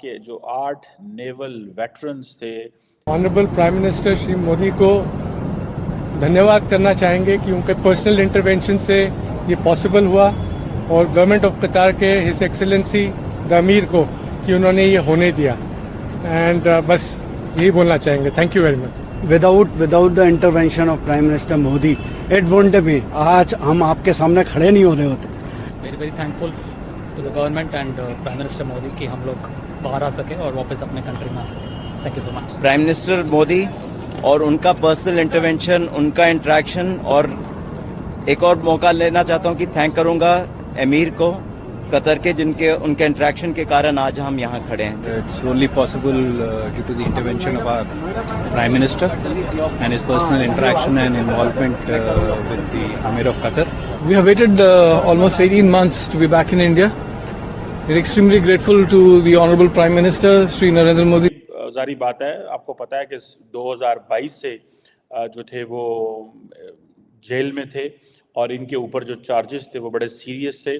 کہ جو 8 نیول ویٹرنز تھے. آنریبل پرائم منسٹر شری مودی کو دھنیہ کرنا چاہیں گے کہ ان کے پرسنل انٹرونشن سے یہ پاسبل ہوا، اور گورنمنٹ آف قطر کے ہز ایکسیلنسی دا امیر کو کہ انہوں نے یہ ہونے دیا. اینڈ بس یہی بولنا چاہیں گے. Thank you very much. without the intervention of Prime Minister Modi, it wouldn't be. آج ہم آپ کے سامنے کھڑے نہیں ہو رہے ہوتے. Very thankful to the government and prime minister Modi کہ ہم لوگ باہر آ سکیں اور واپس اپنے کنٹری میں آ سکیں. Thank you so much. Prime minister Modi اور ان کا پرسنل انٹرونشن، ان کا انٹریکشن، اور ایک اور موقع لینا چاہتا ہوں کہ تھینک کروں گا امیر کو قطر کے، جن کے ان کے انٹریکشن کے کارن آج ہم یہاں کھڑے ہیں. It's only possible due to the intervention of our Prime Minister and his personal interaction and involvement with the Amir of Qatar. We have waited almost 18 months to be back in India. We are extremely grateful to the Honorable Prime Minister, Shri Narendra Modi. ظاہری بات ہے، آپ کو پتہ ہے کہ 2022 سے جو تھے وہ جیل میں تھے، اور ان کے اوپر جو چارجز تھے وہ بڑے سیریس تھے،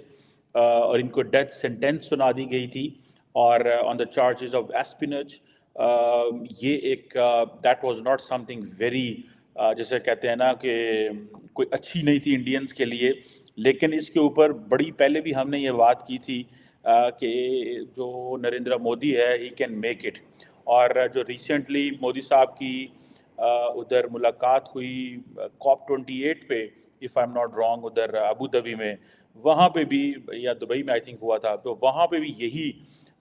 اور ان کو ڈیتھ سینٹینس سنا دی گئی تھی، اور آن دا چارجز آف ایسپینج. یہ ایک that was not some thing very, جیسے کہتے ہیں نا کہ کوئی اچھی نہیں تھی انڈینز کے لیے. لیکن اس کے اوپر بڑی پہلے بھی ہم نے یہ بات کی تھی کہ جو نریندر مودی ہے ہی کین میک اٹ. اور جو ریسنٹلی مودی صاحب کی ادھر ملاقات ہوئی COP28 پہ، if I am not wrong, ادھر ابو ظبی میں، وہاں پہ بھی، یا دبئی میں آئی تھنک ہوا تھا، تو وہاں پہ بھی یہی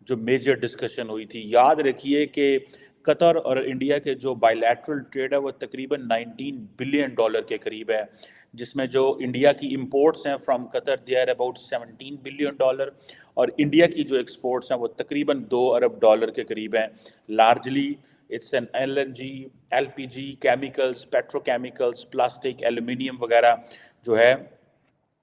جو میجر ڈسکشن ہوئی تھی. یاد رکھیے کہ قطر اور انڈیا کے جو بائی لیٹرل ٹریڈ ہے وہ تقریباً $19 بلین کے قریب ہے، جس میں جو انڈیا کی امپورٹس ہیں from Qatar they are about $17 billion, اور انڈیا کی جو ایکسپورٹس ہیں وہ تقریباً $2 ارب کے قریب ہیں. Largely it's an LNG، LPG، chemicals, petrochemicals, plastic, aluminium وغیرہ جو ہے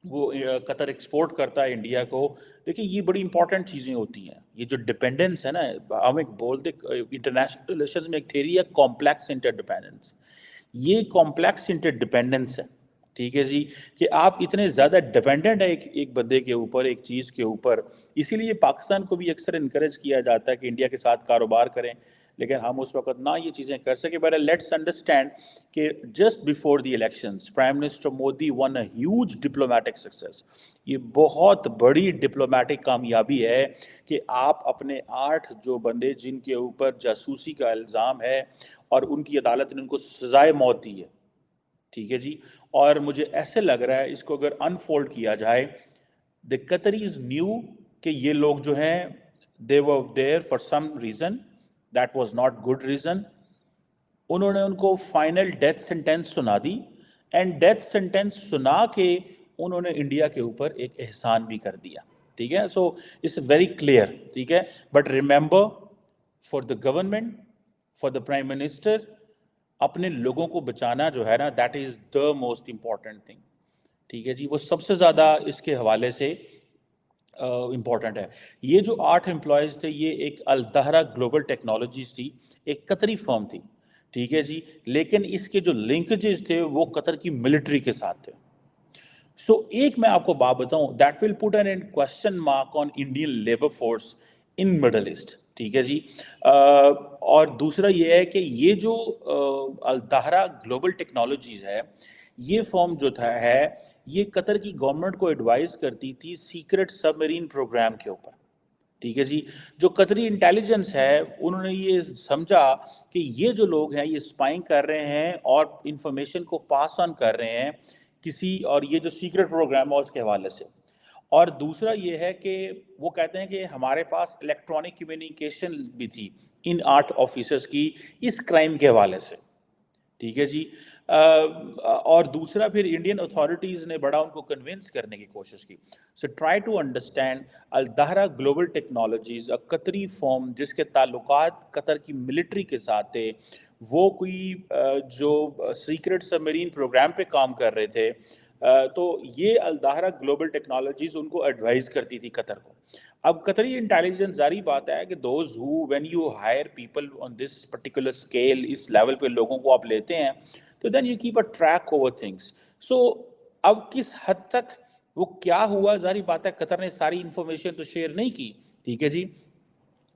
وہ قطر ایکسپورٹ کرتا ہے انڈیا کو. دیکھیں یہ بڑی امپورٹنٹ چیزیں ہوتی ہیں. یہ جو ڈپینڈنس ہے نا، ہم ایک بولتے انٹرنیشنل ریلیشنز میں ایک تھیری ہے کمپلیکس انٹر ڈپینڈنس. یہ کمپلیکس انٹر ڈپینڈنس ہے، ٹھیک ہے جی، کہ آپ اتنے زیادہ ڈپینڈنٹ ہیں ایک بندے کے اوپر، ایک چیز کے اوپر. اسی لیے پاکستان کو بھی اکثر انکریج کیا جاتا ہے کہ انڈیا کے ساتھ کاروبار کریں، لیکن ہم اس وقت نہ یہ چیزیں کر سکے. بٹ لیٹس انڈرسٹینڈ کہ just before the elections prime minister Modi one a huge diplomatic success. یہ بہت بڑی ڈپلومیٹک کامیابی ہے کہ آپ اپنے 8 جو بندے جن کے اوپر جاسوسی کا الزام ہے، اور ان کی عدالت نے ان کو سزائے موت دی ہے، ٹھیک ہے جی. اور مجھے ایسے لگ رہا ہے اس کو اگر انفولڈ کیا جائے، the Qataris knew کہ یہ لوگ جو ہیں they were there for some reason that was not good reason. انہوں نے ان کو فائنل ڈیتھ سینٹینس سنا دی، اینڈ ڈیتھ سینٹینس سنا کے انہوں نے انڈیا کے اوپر ایک احسان بھی کر دیا، ٹھیک ہے. سو اٹس ویری کلیئر، ٹھیک ہے. But remember for the government, for the prime minister, اپنے لوگوں کو بچانا جو ہے نا، that is the most important thing, ٹھیک ہے جی. وہ سب سے زیادہ اس کے حوالے سے امپورٹنٹ ہے. یہ جو 8 امپلائیز تھے، یہ ایک الدہرا گلوبل ٹیکنالوجیز تھی، ایک قطری فرم تھی، ٹھیک ہے جی. لیکن اس کے جو لنکیجز تھے وہ قطر کی ملٹری کے ساتھ تھے. سو ایک میں آپ کو بات بتاؤں، that will put an question mark on Indian labour force in middle east, ٹھیک ہے جی. اور دوسرا یہ ہے کہ یہ جو الدہرا گلوبل ٹیکنالوجیز ہے، یہ فرم جو ہے یہ قطر کی گورنمنٹ کو ایڈوائز کرتی تھی سیکرٹ سب میرین پروگرام کے اوپر، ٹھیک ہے جی. جو قطری انٹیلیجنس ہے انہوں نے یہ سمجھا کہ یہ جو لوگ ہیں یہ اسپائنگ کر رہے ہیں اور انفارمیشن کو پاس آن کر رہے ہیں کسی، اور یہ جو سیکرٹ پروگرام ہے اس کے حوالے سے. اور دوسرا یہ ہے کہ وہ کہتے ہیں کہ ہمارے پاس الیکٹرانک کمیونیکیشن بھی تھی ان 8 آفیسرز کی اس کرائم کے حوالے سے، ٹھیک ہے جی. اور دوسرا پھر انڈین اتھارٹیز نے بڑا ان کو کنونس کرنے کی کوشش کی. So try to understand Al Dahra global technologies, قطری فرم جس کے تعلقات قطر کی ملٹری کے ساتھ تھے، وہ کوئی جو سیکرٹ سب میرین پروگرام پہ کام کر رہے تھے. تو یہ الدہرا گلوبل ٹیکنالوجیز ان کو ایڈوائز کرتی تھی قطر کو. اب قطری انٹیلیجنس ظاہری بات ہے کہ those who when you hire people on this particular scale, اس لیول پہ لوگوں کو آپ لیتے ہیں، تو then you keep a track over things. So اب کس حد تک وہ کیا ہوا، ظاہری بات ہے قطر نے ساری انفارمیشن تو شیئر نہیں کی، ٹھیک ہے جی.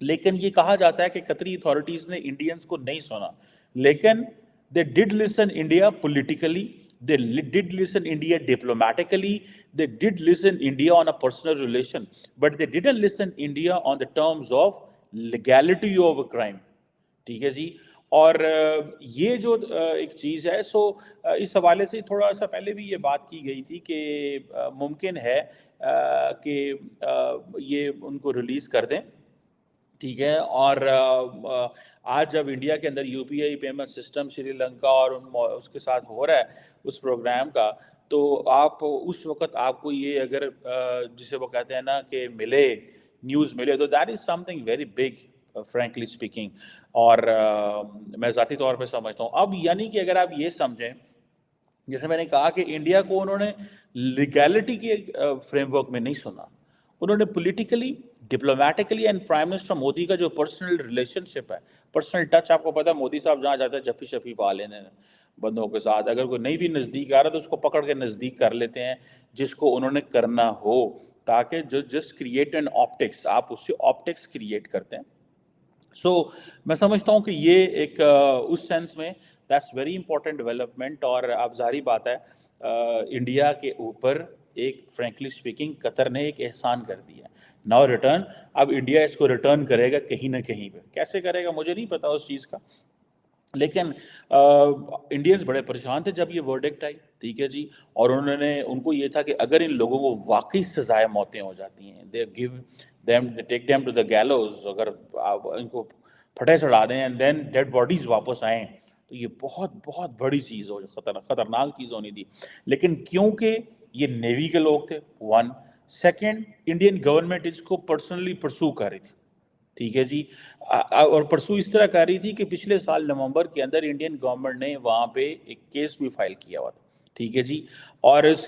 لیکن یہ کہا جاتا ہے کہ قطری اتھارٹیز نے انڈینز کو نہیں سنا, لیکن they did listen India politically, they did listen India diplomatically, they did listen India on a personal relation, but they didn't listen India on the terms of legality of a crime. ٹھیک ہے جی. اور یہ جو ایک چیز ہے, سو اس حوالے سے تھوڑا سا پہلے بھی یہ بات کی گئی تھی کہ ممکن ہے کہ یہ ان کو ریلیز کر دیں, ٹھیک ہے. اور آج جب انڈیا کے اندر یو پی آئی پیمنٹ سسٹم سری لنکا اور اس کے ساتھ ہو رہا ہے اس پروگرام کا, تو آپ اس وقت آپ کو یہ اگر جسے وہ کہتے ہیں نا کہ ملے, نیوز ملے, تو that is some thing very big frankly speaking. اور میں ذاتی طور پہ سمجھتا ہوں. اب یعنی کہ اگر آپ یہ سمجھیں, جیسے میں نے کہا کہ انڈیا کو انہوں نے لیگیلٹی کے فریم ورک میں نہیں سنا, انہوں نے politically, diplomatically, and prime minister Modi کا جو پرسنل ریلیشن شپ ہے, پرسنل ٹچ, آپ کو پتا ہے مودی صاحب جہاں جاتے ہیں جپی شپی پا لینے بندوں کے ساتھ, اگر کوئی نہیں بھی نزدیک آ رہا تو اس کو پکڑ کے نزدیک کر لیتے ہیں جس کو انہوں نے کرنا ہو, تاکہ جسٹ کریٹ این آپٹکس, آپ اس سے آپٹکس کریٹ کرتے ہیں. سو میں سمجھتا ہوں کہ یہ ایک اس سینس میں دیٹس ویری امپورٹنٹ ڈیولپمنٹ. اور اب ظاہری بات ہے انڈیا کے اوپر ایک فرینکلی اسپیکنگ قطر نے ایک احسان کر دیا. ناؤ ریٹرن, اب انڈیا اس کو ریٹرن کرے گا کہیں نہ کہیں پہ, کیسے کرے گا مجھے نہیں پتا اس چیز کا, لیکن انڈینز بڑے پریشان تھے جب یہ ورڈکٹ آئی, ٹھیک ہے جی. اور انہوں نے, ان کو یہ تھا کہ اگر ان لوگوں کو واقعی سزائے موتیں ہو جاتی ہیں, they take them to the gallows, اگر ان کو پھٹے چڑھا دیں اینڈ دین ڈیڈ باڈیز واپس آئیں, تو یہ بہت بہت بڑی چیز ہو, خطرناک چیز ہونی تھی. لیکن کیونکہ یہ نیوی کے لوگ تھے, ون, سیکنڈ, انڈین گورنمنٹ اس کو پرسنلی پرسو کر رہی تھی, ٹھیک ہے جی. اور پرسو اس طرح کر رہی تھی کہ پچھلے سال نومبر کے اندر انڈین گورنمنٹ نے وہاں پہ ایک کیس بھی فائل کیا ہوا تھا, ٹھیک ہے جی. اور اس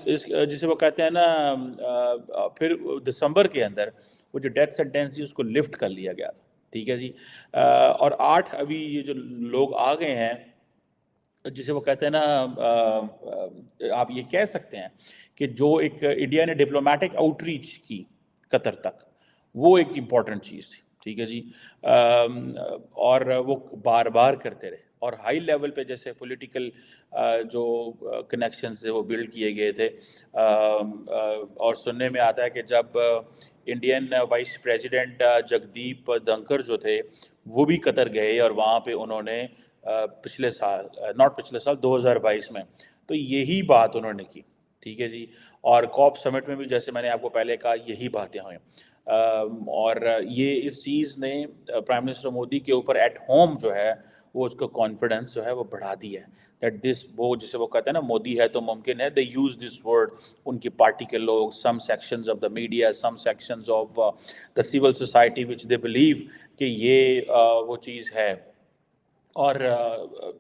جسے وہ کہتے ہیں نا, پھر دسمبر کے اندر وہ جو ڈیتھ سینٹینس تھی اس کو لفٹ کر لیا گیا تھا, ٹھیک ہے جی. اور 8 ابھی یہ جو لوگ آ گئے ہیں, جسے وہ کہتے ہیں نا, آپ یہ کہہ سکتے ہیں کہ جو ایک انڈیا نے ڈپلومیٹک آؤٹ ریچ کی قطر تک, وہ ایک امپورٹنٹ چیز تھی, ٹھیک ہے جی. اور وہ بار بار کرتے رہے, اور ہائی لیول پہ جیسے پولیٹیکل جو کنیکشنز تھے وہ بلڈ کیے گئے تھے. اور سننے میں آتا ہے کہ جب Indian vice president Jagdeep Dhankhar جو تھے وہ بھی قطر گئے, اور وہاں پہ انہوں نے پچھلے سال 2022 میں, تو یہی بات انہوں نے کی, ٹھیک ہے جی. اور کوپ سمٹ میں بھی جیسے میں نے آپ کو پہلے کہا یہی باتیں ہوئیں. اور یہ اس چیز نے پرائم منسٹر مودی کے اوپر ایٹ ہوم جو ہے وہ اس کا کانفیڈنس جو ہے وہ بڑھا دیا ہے. دیٹ دس, وہ جسے وہ کہتے ہیں نا مودی ہے تو ممکن ہے, دے یوز دس ورڈ, ان کی پارٹی کے لوگ, some sections of the media, some sections of the civil society which they believe کہ یہ وہ چیز ہے. اور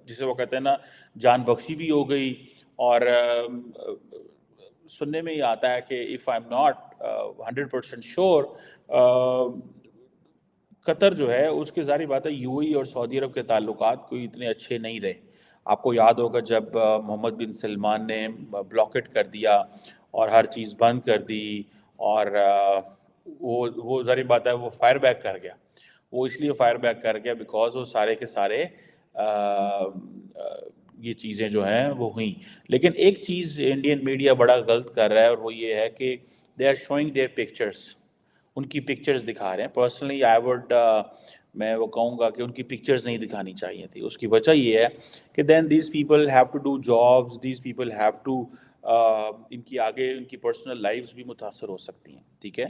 جسے وہ کہتے ہیں نا جان بخشی بھی ہو گئی. اور سننے میں یہ آتا ہے کہ if I'm not 100% sure, قطر جو ہے اس کے ظاہری بات ہے یو اے ای اور سعودی عرب کے تعلقات کوئی اتنے اچھے نہیں رہے. آپ کو یاد ہوگا جب محمد بن سلمان نے بلاکٹ کر دیا اور ہر چیز بند کر دی, اور وہ ظاہری بات ہے وہ فائر بیک کر گیا. وہ اس لیے فائر بیک کر گیا بیکاز وہ سارے کے سارے یہ چیزیں جو ہیں وہ ہوئیں. لیکن ایک چیز انڈین میڈیا بڑا غلط کر رہا ہے, اور وہ یہ ہے کہ they are showing their pictures, ان کی پکچرز دکھا رہے ہیں. پرسنلی آئی وڈ, میں وہ کہوں گا کہ ان کی پکچرز نہیں دکھانی چاہیے تھی. اس کی وجہ یہ ہے کہ then these people have to do jobs, these people have to, ان کی آگے ان کی پرسنل لائفز بھی متاثر ہو سکتی ہیں, ٹھیک ہے.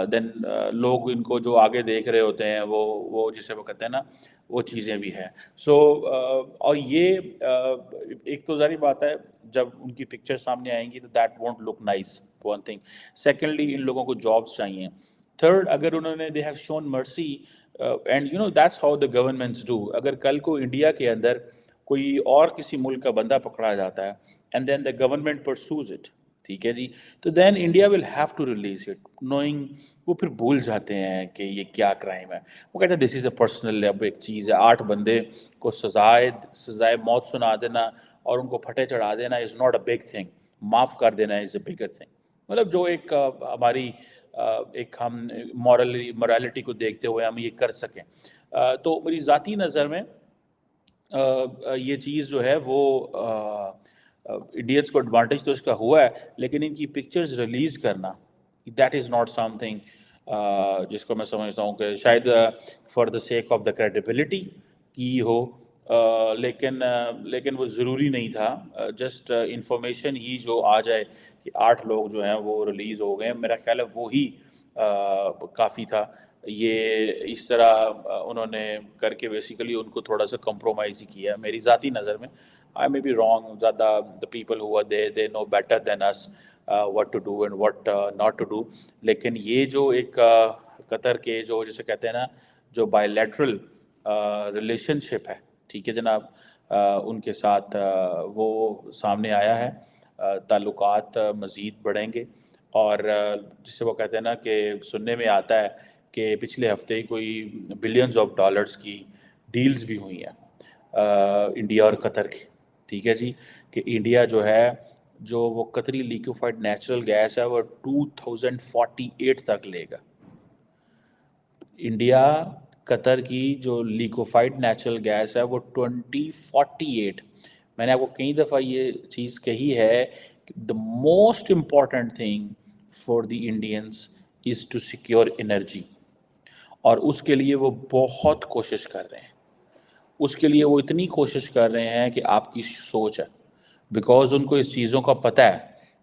دین لوگ ان کو جو آگے دیکھ رہے ہوتے ہیں وہ جسے وہ کہتے ہیں نا وہ چیزیں بھی ہیں. سو اور یہ ایک تو ظاہری بات ہے جب ان کی پکچر سامنے آئیں گی تو that won't look nice, one thing. Secondly ان لوگوں کو جابس چاہیے. تھرڈ, اگر انہوں نے دے have shown mercy, and you know that's how the governments do. اگر کل کو انڈیا کے اندر کوئی اور کسی ملک کا بندہ پکڑا جاتا ہے and then the government pursues it, ٹھیک ہے جی, تو then India will have to release it knowing, وہ پھر بھول جاتے ہیں کہ یہ کیا کرائم ہے. وہ کہتے ہیں دس از اے پرسنل, اب ایک چیز ہے, 8 بندے کو سزائے موت سنا دینا اور ان کو پھٹے چڑھا دینا is not a big thing, معاف کر دینا از اے بگر تھنگ. مطلب جو ایک ہماری ایک ہم مورالٹی کو دیکھتے ہوئے ہم یہ کر سکیں. تو میری ذاتی نظر میں یہ چیز جو ہے وہ انڈینس کو ایڈوانٹیج تو اس کا ہوا ہے, لیکن ان کی پکچرز ریلیز کرنا that is not some thing جس کو میں سمجھتا ہوں کہ شاید for the sake of the credibility کی ہو, لیکن وہ ضروری نہیں تھا. جسٹ انفارمیشن ہی جو آ جائے کہ 8 لوگ جو ہیں وہ ریلیز ہو گئے, میرا خیال ہے وہی کافی تھا. یہ اس طرح انہوں نے کر کے بیسیکلی ان کو تھوڑا سا کمپرومائز ہی کیا میری ذاتی نظر میں. آئی مے بی رانگ, زیادہ the people who they know better than us what to do and what not to do. لیکن یہ جو ایک قطر کے جو جسے کہتے ہیں نا جو بائی لیٹرل ریلیشن شپ ہے, ٹھیک ہے جناب, ان کے ساتھ وہ سامنے آیا ہے. تعلقات مزید بڑھیں گے, اور جسے وہ کہتے ہیں نا کہ سننے میں آتا ہے کہ پچھلے ہفتے ہی کوئی بلینز آف ڈالرز کی ڈیلز بھی ہوئی ہیں انڈیا اور قطر کی, ٹھیک ہے جی, کہ انڈیا جو ہے جو وہ قطری لیکوفائڈ نیچرل گیس ہے وہ 2048 تک لے گا. انڈیا قطر کی جو لیکوفائڈ نیچرل گیس ہے وہ 2048. میں نے آپ کو کئی دفعہ یہ چیز کہی ہے کہ the most important thing for the Indians is to secure energy, اور اس کے لیے وہ بہت کوشش کر رہے ہیں. اس کے لیے وہ اتنی کوشش کر رہے ہیں کہ آپ کی سوچ ہے, بیکاز ان کو اس چیزوں کا پتہ ہے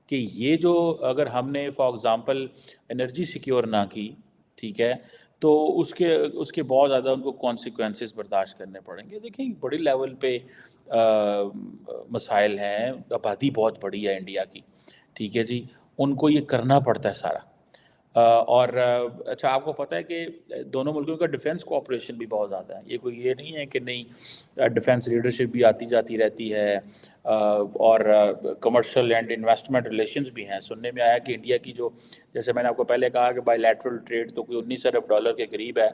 کہ یہ جو اگر ہم نے فار ایگزامپل انرجی سیکیور نہ کی, ٹھیک ہے, تو اس کے بہت زیادہ ان کو کانسیکوینسز برداشت کرنے پڑیں گے. دیکھیں بڑی لیول پہ مسائل ہیں, آبادی بہت بڑی ہے انڈیا کی, ٹھیک ہے جی, ان کو یہ کرنا پڑتا ہے سارا. اور اچھا آپ کو پتہ ہے کہ دونوں ملکوں کا ڈیفنس کوآپریشن بھی بہت زیادہ ہے. یہ کوئی یہ نہیں ہے کہ نہیں, ڈیفنس لیڈرشپ بھی آتی جاتی رہتی ہے, اور کمرشل اینڈ انویسٹمنٹ ریلیشنز بھی ہیں. سننے میں آیا کہ انڈیا کی جو, جیسے میں نے آپ کو پہلے کہا کہ بائی لیٹرل ٹریڈ تو کوئی 19 ارب ڈالر کے قریب ہے.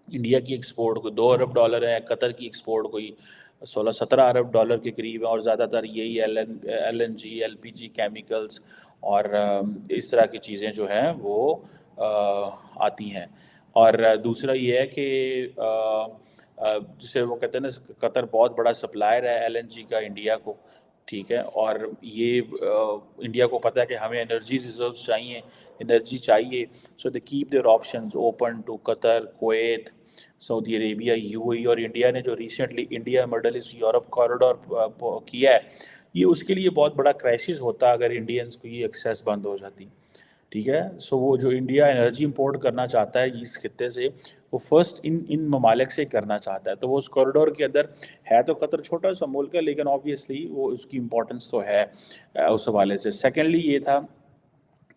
انڈیا کی ایکسپورٹ کوئی 2 ارب ڈالر ہے, قطر کی ایکسپورٹ کوئی 16-17 ارب ڈالر کے قریب ہے, اور زیادہ تر یہی LNG LPG کیمیکلز اور اس طرح کی چیزیں جو ہیں وہ آتی ہیں. اور دوسرا یہ ہے کہ جسے وہ کہتے ہیں نا قطر بہت بڑا سپلائر ہے LNG کا انڈیا کو, ٹھیک ہے, اور یہ انڈیا کو پتہ ہے کہ ہمیں انرجی ریزروز چاہیے, انرجی چاہیے, so they keep their options open to Qatar, Kuwait, Saudi Arabia, UAE. اور انڈیا نے جو recently India Middle East Europe corridor کیا ہے, یہ اس کے لیے بہت بڑا کرائسس ہوتا اگر انڈینس کو یہ ایکسیس بند ہو جاتی, ٹھیک ہے. سو وہ جو انڈیا انرجی امپورٹ کرنا چاہتا ہے اس خطے سے, وہ فرسٹ ان ممالک سے کرنا چاہتا ہے. تو وہ اس کوریڈور کے اندر ہے, تو قطر چھوٹا سا ملک ہے, لیکن آبویسلی وہ اس کی امپورٹنس تو ہے اس حوالے سے. سیکنڈلی یہ تھا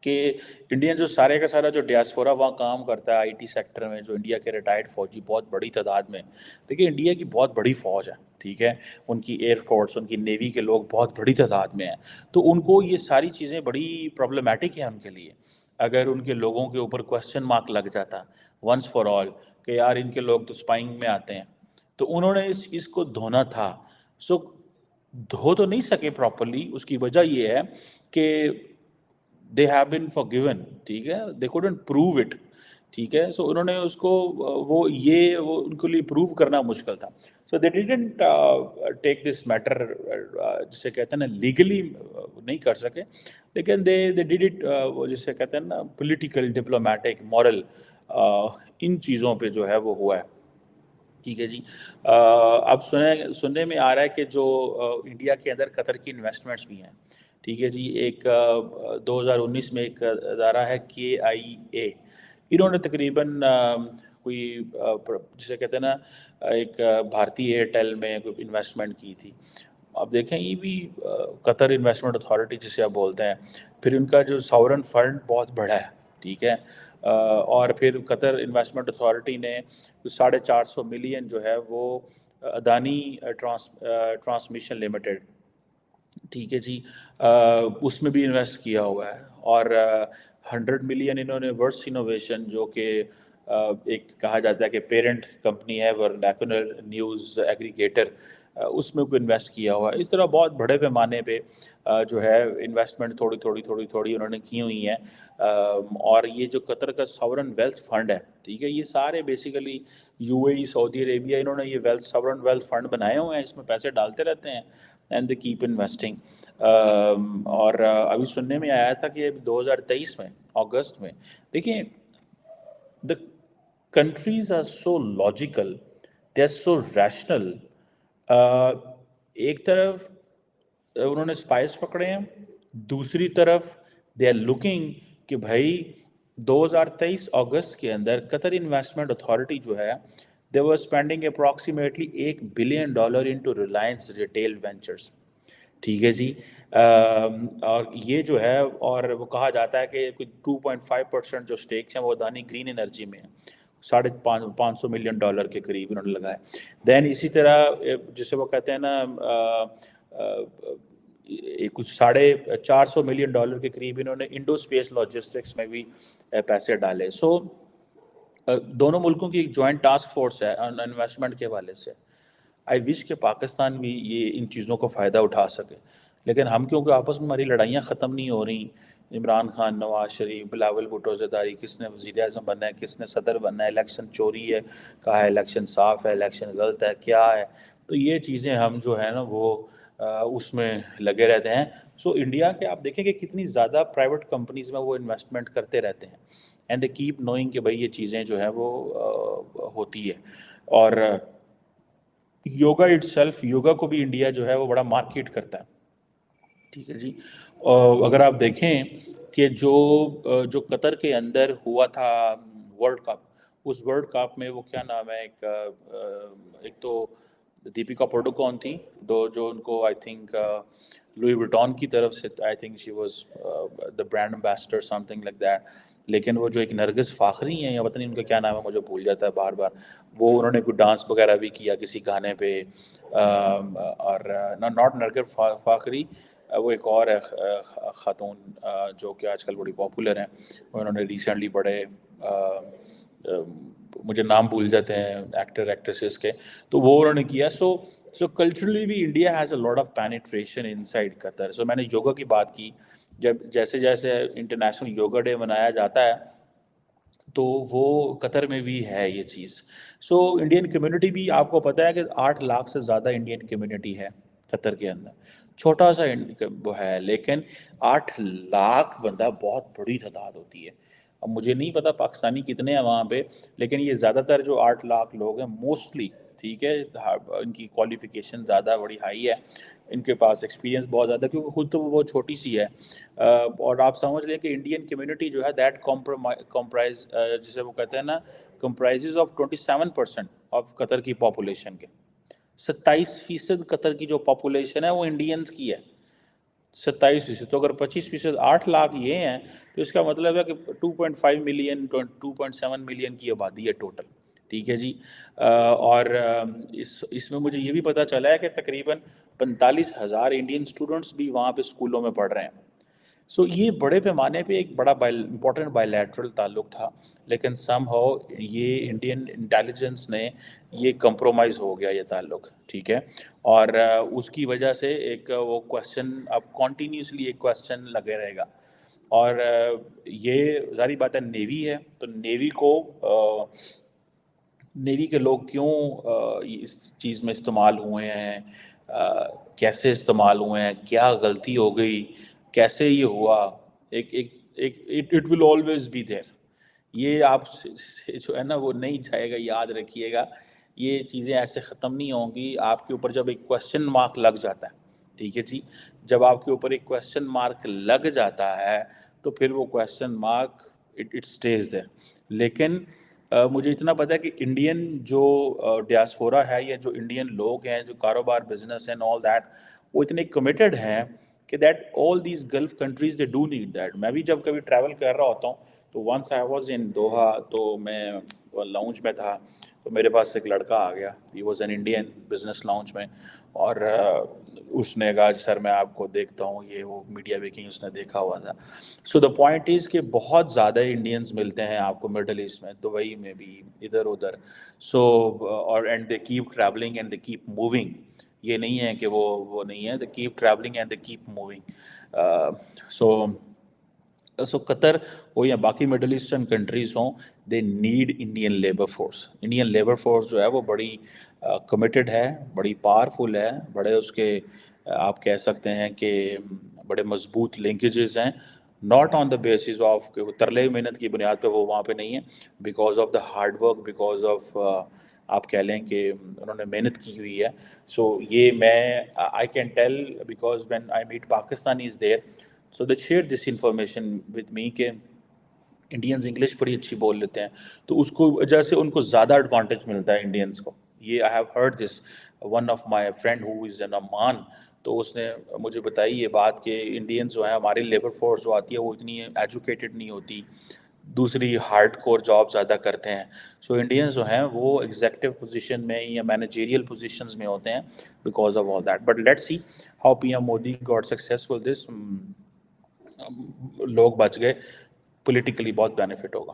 کہ انڈین جو سارے کا سارا جو ڈیاسپورا وہاں کام کرتا ہے IT سیکٹر میں, جو انڈیا کے ریٹائرڈ فوجی بہت بڑی تعداد میں, دیکھیں انڈیا کی بہت بڑی فوج ہے, ٹھیک ہے, ان کی ایئر فورس, ان کی نیوی کے لوگ بہت بڑی تعداد میں ہیں. تو ان کو یہ ساری چیزیں بڑی پرابلمٹک ہیں ان کے لیے. اگر ان کے لوگوں کے اوپر کوسچن مارک لگ جاتا ونس فار آل کہ یار ان کے لوگ تو اسپائنگ میں آتے ہیں, تو انہوں نے اس چیز کو دھونا تھا. سو دھو تو نہیں سکے پراپرلی, اس کی وجہ یہ ہے کہ they have been forgiven, ٹھیک ہے, they couldn't prove it, ٹھیک ہے. سو انہوں نے اس کو وہ ان کے لیے پروو کرنا مشکل تھا. سو they didn't take this matter جسے کہتے ہیں نا لیگلی نہیں کر سکے, لیکن they did it جسے کہتے ہیں نا پولیٹیکل, ڈپلومیٹک, مورل, ان چیزوں پہ جو ہے وہ ہوا ہے, ٹھیک ہے جی. اب سننے میں آ رہا ہے کہ جو انڈیا کے اندر قطر کی انویسٹمنٹس بھی ہیں, ٹھیک ہے جی. ایک 2019 میں ایک ادارہ ہے KIA, انہوں نے تقریباً کوئی جسے کہتے ہیں نا ایک بھارتی ایئرٹیل میں کوئی انویسٹمنٹ کی تھی. اب دیکھیں یہ بھی قطر انویسٹمنٹ اتھارٹی جسے آپ بولتے ہیں, پھر ان کا جو ساورن فنڈ بہت بڑا ہے, ٹھیک ہے, اور پھر قطر انویسٹمنٹ اتھارٹی نے 450 ملین جو ہے وہ اڈانی ٹرانسمیشن لمیٹڈ, ٹھیک ہے جی, اس میں بھی انویسٹ کیا ہوا ہے. اور 100 ملین انہوں نے ورس انوویشن, جو کہ ایک کہا جاتا ہے کہ پیرنٹ کمپنی ہے ورنیکولر نیوز ایگریگیٹر اس میں کوئی انویسٹ کیا ہوا ہے. اس طرح بہت بڑے پیمانے پہ جو ہے انویسٹمنٹ تھوڑی انہوں نے کی ہوئی ہیں. اور یہ جو قطر کا ساورن ویلتھ فنڈ ہے, ٹھیک ہے, یہ سارے بیسیکلی یو اے ای, سعودی عربیہ, انہوں نے یہ ساورن ویلتھ فنڈ بنائے ہوئے ہیں, اس میں پیسے ڈالتے رہتے ہیں اینڈ دے کیپ انویسٹنگ. اور ابھی سننے میں آیا تھا کہ 2023 میں اگست میں, دیکھیں, the countries are so logical, they are so rational. ایک طرف انہوں نے اسپائس پکڑے ہیں, دوسری طرف they are looking کہ بھائی 2023 اگست کے اندر قطر انویسٹمنٹ اتھارٹی جو ہے they were spending approximately $1 billion into Reliance Retail Ventures. ٹھیک ہے جی. اور یہ جو ہے, اور وہ کہا جاتا ہے کہ کوئی 2.5% جو سٹیکس ہیں وہ ادانی گرین انرجی میں ہیں, $550 ملین کے قریب انہوں نے لگائے. دین اسی طرح جسے وہ کہتے ہیں نا کچھ $450 ملین کے قریب انہوں نے انڈو اسپیس لاجسٹکس میں بھی پیسے ڈالے. سو دونوں ملکوں کی ایک جوائنٹ ٹاسک فورس ہے انویسٹمنٹ کے حوالے سے. آئی وش کہ پاکستان بھی یہ ان چیزوں کو فائدہ اٹھا سکے, لیکن ہم کیونکہ آپس میں ہماری لڑائیاں ختم نہیں ہو رہی, عمران خان, نواز شریف, بلاول بھٹو زرداری, کس نے وزیر اعظم بننا ہے, کس نے صدر بننا ہے, الیکشن چوری ہے کہا ہے, الیکشن صاف ہے, الیکشن غلط ہے, کیا ہے, تو یہ چیزیں ہم جو ہے نا وہ اس میں لگے رہتے ہیں. سو انڈیا کے آپ دیکھیں کہ کتنی زیادہ پرائیویٹ کمپنیز میں وہ انویسٹمنٹ کرتے رہتے ہیں اینڈ دے کیپ نوئنگ کہ بھائی یہ چیزیں جو ہیں وہ ہوتی ہے. اور یوگا اٹ سیلف, یوگا کو بھی انڈیا جو ہے وہ بڑا مارکیٹ کرتا ہے. ٹھیک ہے جی. اگر آپ دیکھیں کہ جو قطر کے اندر ہوا تھا ورلڈ کپ, اس ورلڈ کپ میں وہ کیا نام ہے, ایک تو دیپیکا پاڈوکون تھی, جو ان کو آئی تھنک لوئی وٹون کی طرف سے, I think she was the brand ambassador some thing like that. لیکن وہ جو ایک نرگس فاخری ہیں, یا پتہ نہیں ان کا کیا نام ہے, مجھے بھول جاتا ہے بار بار, وہ انہوں نے کوئی ڈانس وغیرہ بھی کیا کسی گانے پہ. اور ناٹ نرگس فاخری, وہ ایک اور ہے خاتون جو کہ آج کل بڑی پاپولر ہیں, انہوں نے ریسنٹلی بڑے مجھے نام بھول جاتے ہیں ایکٹر ایکٹریسز کے, تو وہ انہوں نے کیا. سو کلچرلی بھی India has a lot of penetration inside Qatar. So میں نے یوگا کی بات کی, جب جیسے انٹرنیشنل یوگا ڈے منایا جاتا ہے تو وہ قطر میں بھی ہے یہ چیز. سو انڈین کمیونٹی بھی, آپ کو پتہ ہے کہ 8 لاکھ سے زیادہ انڈین کمیونٹی ہے قطر کے اندر, چھوٹا سا وہ ہے, لیکن 8 لاکھ بندہ بہت بڑی تعداد ہوتی ہے. اب مجھے نہیں پتا پاکستانی کتنے ہیں وہاں پہ, لیکن یہ زیادہ تر جو 8 لاکھ لوگ ہیں موسٹلی, ٹھیک ہے, ان کی کوالیفیکیشن زیادہ بڑی ہائی ہے, ان کے پاس ایکسپیرینس بہت زیادہ, کیونکہ خود تو وہ بہت چھوٹی سی ہے. اور آپ سمجھ لیں کہ انڈین کمیونٹی جو ہے دیٹ کمپرائز, جسے وہ کہتے ہیں نا, کمپرائزز آف 27% آف قطر کی پاپولیشن کے. 27% قطر کی جو پاپولیشن ہے وہ انڈینز کی ہے, 27%. تو اگر 25%, 8 لاکھ یہ ہیں, تو اس کا مطلب ہے کہ 2.5 ملین 2.7 ملین کی آبادی ہے ٹوٹل. ٹھیک ہے جی. اور اس میں مجھے یہ بھی پتہ چلا ہے کہ تقریباً 45,000 انڈین اسٹوڈنٹس بھی وہاں پہ اسکولوں میں پڑھ رہے ہیں. سو یہ بڑے پیمانے پہ ایک بڑا امپورٹنٹ بائی لیٹرل تعلق تھا, لیکن سم ہاؤ یہ انڈین انٹیلیجنس نے یہ کمپرومائز ہو گیا یہ تعلق. ٹھیک ہے. اور اس کی وجہ سے ایک وہ کویسچن اب کنٹینیوسلی ایک کویسچن لگے رہے گا. اور یہ ظاہری بات ہے نیوی ہے, تو نیوی کے لوگ کیوں اس چیز میں استعمال ہوئے ہیں, کیسے استعمال ہوئے ہیں, کیا غلطی ہو گئی, کیسے یہ ہوا, it will always be there. یہ آپ جو ہے نا وہ نہیں جائے گا, یاد رکھیے گا, یہ چیزیں ایسے ختم نہیں ہوں گی. آپ کے اوپر جب ایک کویسچن مارک لگ جاتا ہے, ٹھیک ہے جی, جب آپ کے اوپر ایک کویسچن مارک لگ جاتا ہے تو پھر وہ question mark it stays there. لیکن مجھے اتنا پتہ ہے کہ انڈین جو ڈیاسپورا ہے, یا جو انڈین لوگ ہیں جو کاروبار, بزنس اینڈ آل دیٹ, وہ اتنے کمیٹڈ ہیں کہ that all these golf countries they do need that. میں بھی جب کبھی ٹریول کر رہا ہوتا ہوں تو once I was in Doha, تو میں لاؤنج میں تھا, تو میرے پاس ایک لڑکا آ گیا, he was an Indian business lounge میں, اور اس نے کہا سر میں آپ کو دیکھتا ہوں, یہ وہ میڈیا پہ کہیں اس نے دیکھا ہوا تھا. سو دا پوائنٹ از کہ بہت زیادہ انڈینز ملتے ہیں آپ کو مڈل ایسٹ میں, دبئی میں بھی, ادھر ادھر. سو اور and they keep travelling and they keep moving. یہ نہیں ہے کہ وہ نہیں ہے. They keep traveling and they keep moving. So قطر ہو یا باقی مڈل ایسٹرن کنٹریز ہوں, they need Indian labour force. Indian labour force جو ہے وہ بڑی کمیٹڈ ہے, بڑی پاورفل ہے, بڑے اس کے آپ کہہ سکتے ہیں کہ بڑے مضبوط لنکیجز ہیں, not on the basis of کہ وہ ترلے محنت کی بنیاد پہ وہ وہاں پہ نہیں ہے, because of the hard work, because of آپ کہہ لیں کہ انہوں نے محنت کی ہوئی ہے. سو یہ میں I can tell because when I met Pakistanis there, so they share this information with me کہ انڈینز انگلش بڑی اچھی بول لیتے ہیں, تو اس کو وجہ سے ان کو زیادہ ایڈوانٹیج ملتا ہے انڈینز کو. یہ I have heard this one of my friend who is in Oman, تو اس نے مجھے بتائی یہ بات کہ انڈینز جو ہیں, ہماری لیبر فورس جو آتی ہے وہ اتنی ایجوکیٹڈ نہیں ہوتی, دوسری ہارڈ کور جاب زیادہ کرتے ہیں. سو انڈینز جو ہیں وہ ایگزیکٹو پوزیشن میں یا مینیجیریل پوزیشنز میں ہوتے ہیں because of all that. But let see how P M Modi got successful this. لوگ بچ گئے, پولیٹیکلی بہت بینیفٹ ہوگا.